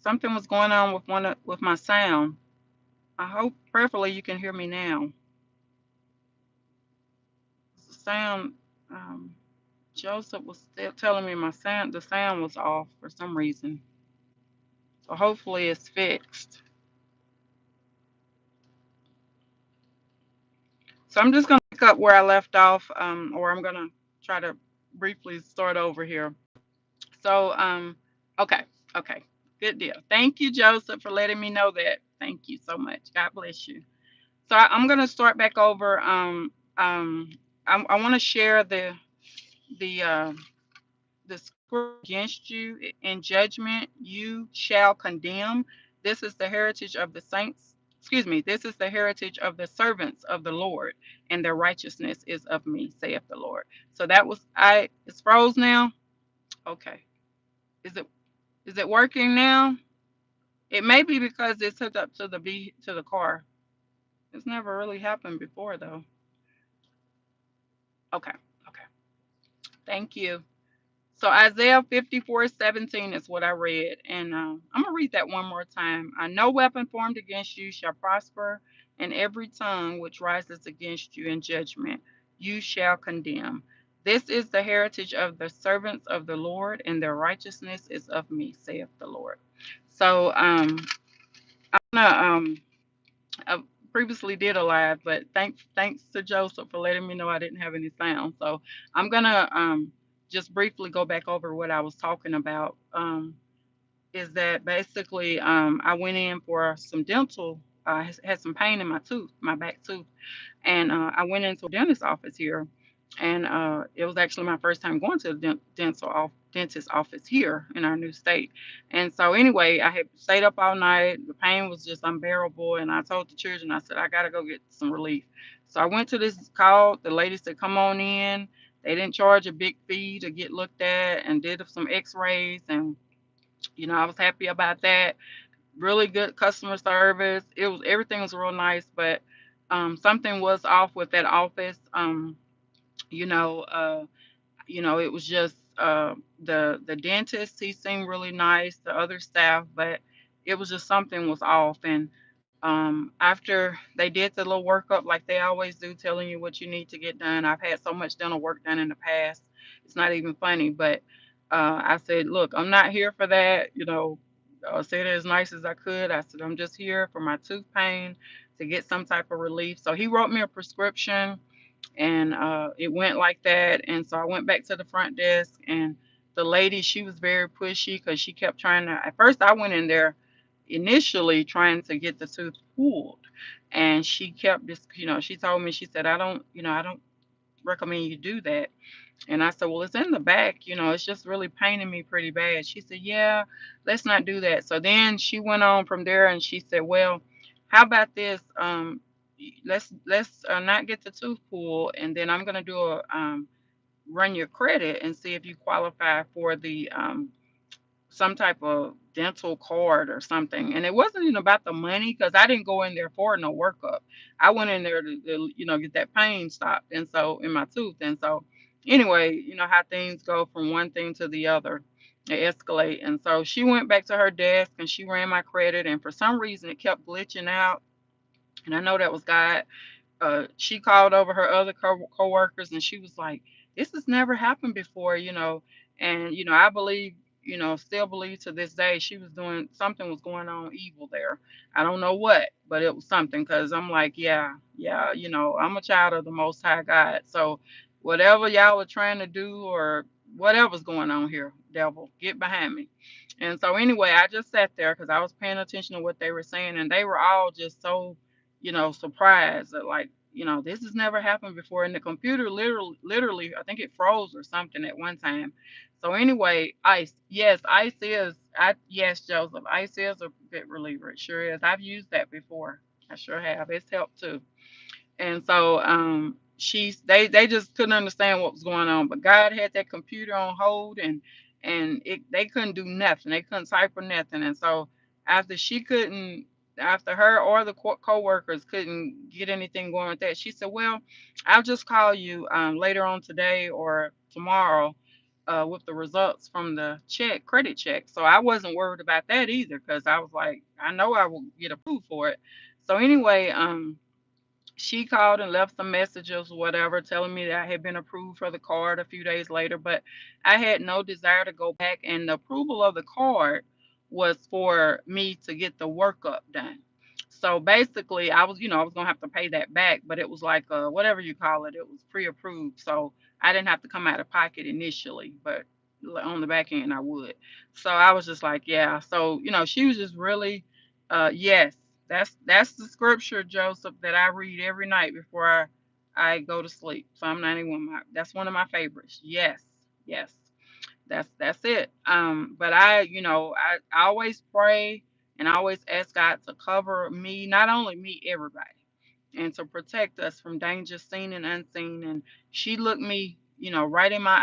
something was going on with with my sound. I hope prayerfully you can hear me now. The sound, um, Joseph was still telling me the sound was off for some reason. So hopefully it's fixed. So I'm just gonna pick up where I left off, or I'm gonna try to briefly start over here. So, okay, okay, good deal. Thank you, Joseph, for letting me know that. Thank you so much. God bless you. So I'm gonna start back over. Um, I want to share the scripture against you in judgment you shall condemn. This is the heritage of the saints. Excuse me. This is the heritage of the servants of the Lord, and their righteousness is of me, saith the Lord. So that was I. It's froze now. Okay. Is it working now? It may be because it's hooked up to the car. It's never really happened before though. Okay. Okay. Thank you. So Isaiah 54:17 is what I read, and I'm gonna read that one more time. No weapon formed against you shall prosper, and every tongue which rises against you in judgment you shall condemn. This is the heritage of the servants of the Lord, and their righteousness is of me, saith the Lord. So I'm gonna I previously did a live, but thanks to Joseph for letting me know I didn't have any sound. So I'm gonna just briefly go back over what I was talking about. Is that basically I went in for some dental. I had some pain in my tooth, my back tooth, and I went into a dentist office here, and it was actually my first time going to the dentist office here in our new state. And so anyway, I had stayed up all night. The pain was just unbearable, and I told the children, I said I gotta go get some relief. So I went to this call. The lady said, "Come on in." They didn't charge a big fee to get looked at, and did some X-rays, and I was happy about that. Really good customer service. Everything was real nice, but something was off with that office. You know, uh, it was just the dentist. He seemed really nice. The other staff, but it was just something was off. And after they did the little workup like they always do, telling you what you need to get done. I've had so much dental work done in the past. It's not even funny, but I said, look, I'm not here for that. I said it as nice as I could. I said, I'm just here for my tooth pain to get some type of relief. So he wrote me a prescription, and it went like that. And so I went back to the front desk, and the lady, she was very pushy because she kept trying to. At first, I went in there initially trying to get the tooth pulled, and she kept this. She told me, she said, I don't recommend you do that. And I said, well, it's in the back. It's just really paining me pretty bad. She said, yeah, let's not do that. So then she went on from there, and she said, well, how about this? Let's not get the tooth pulled, and then I'm gonna do a run your credit and see if you qualify for the some type of dental card or something. And it wasn't even about the money because I didn't go in there for no workup. I went in there to get that pain stopped, and so in my tooth. And so anyway, you know how things go from one thing to the other. They escalate. And so she went back to her desk and she ran my credit, and for some reason it kept glitching out. And I know that was God. She called over her other coworkers, and she was like, "This has never happened before," And I believe, still believe to this day, she was doing something was going on evil there. I don't know what, but it was something. Because I'm like, yeah, yeah, I'm a child of the Most High God. So whatever y'all were trying to do or whatever's going on here, devil, get behind me. And so anyway, I just sat there because I was paying attention to what they were saying, and they were all just so surprised that, like, this has never happened before. And the computer literally, I think it froze or something at one time. So anyway, ice, yes, yes, Joseph, ice is a bit reliever. It sure is. I've used that before. I sure have. It's helped too. And so they just couldn't understand what was going on. But God had that computer on hold, and they couldn't do nothing. They couldn't type or nothing. And so after she couldn't, after her or the co-workers couldn't get anything going with that, she said, "Well, I'll just call you later on today or tomorrow." with the results from the credit check. So I wasn't worried about that either because I was like, I know I will get approved for it. So anyway, she called and left some messages or whatever telling me that I had been approved for the card a few days later, but I had no desire to go back, and the approval of the card was for me to get the workup done. So basically I was gonna have to pay that back, but it was like whatever you call it, it was pre-approved. So I didn't have to come out of pocket initially, but on the back end I would. So I was just like, yeah. So, she was just really yes, that's the scripture, Joseph, that I read every night before I go to sleep. Psalm 91. That's one of my favorites. Yes, yes, that's it. But I always pray and I always ask God to cover me, not only me, everybody, and to protect us from danger seen and unseen. And she looked me, right in my